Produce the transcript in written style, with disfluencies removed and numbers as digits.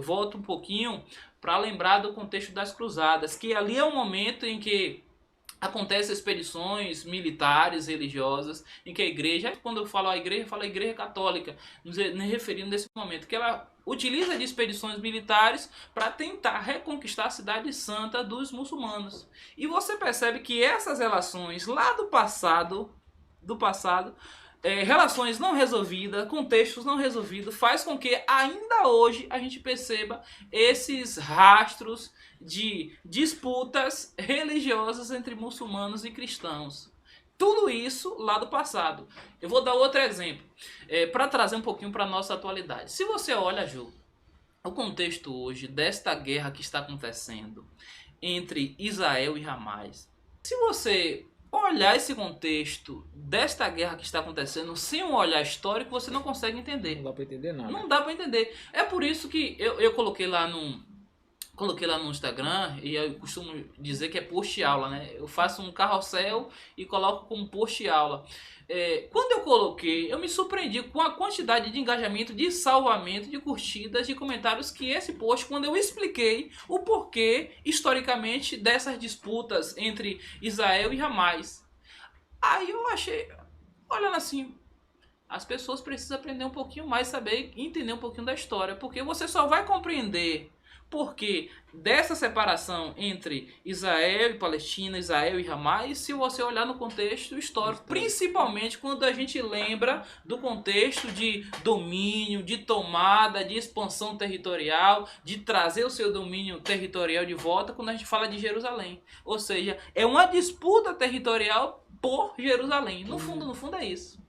volto um pouquinho para lembrar do contexto das cruzadas, que ali é um momento em que acontecem expedições militares, religiosas, em que a igreja, quando eu falo eu falo a igreja católica, nos referindo nesse momento, que ela utiliza de expedições militares para tentar reconquistar a cidade santa dos muçulmanos. E você percebe que essas relações lá do passado, relações não resolvidas, contextos não resolvidos, faz com que ainda hoje a gente perceba esses rastros de disputas religiosas entre muçulmanos e cristãos. Tudo isso lá do passado. Eu vou dar outro exemplo, para trazer um pouquinho para a nossa atualidade. Se você olha, Ju, o contexto hoje desta guerra que está acontecendo entre Israel e Hamas, se você olhar esse contexto desta guerra que está acontecendo sem um olhar histórico, você não consegue entender. Não dá pra entender nada. Não dá para entender. É por isso que eu coloquei lá no Instagram, e eu costumo dizer que é post-aula, né? Eu faço um carrossel e coloco como post-aula. Quando eu coloquei, eu me surpreendi com a quantidade de engajamento, de salvamento, de curtidas, de comentários que esse post, quando eu expliquei o porquê, historicamente, dessas disputas entre Israel e Hamas. Aí eu achei, olhando assim, as pessoas precisam aprender um pouquinho mais, saber entender um pouquinho da história, porque você só vai compreender porque dessa separação entre Israel e Palestina, Israel e Hamas, se você olhar no contexto histórico, principalmente quando a gente lembra do contexto de domínio, de tomada, de expansão territorial, de trazer o seu domínio territorial de volta, quando a gente fala de Jerusalém. Ou seja, é uma disputa territorial por Jerusalém. No fundo é isso.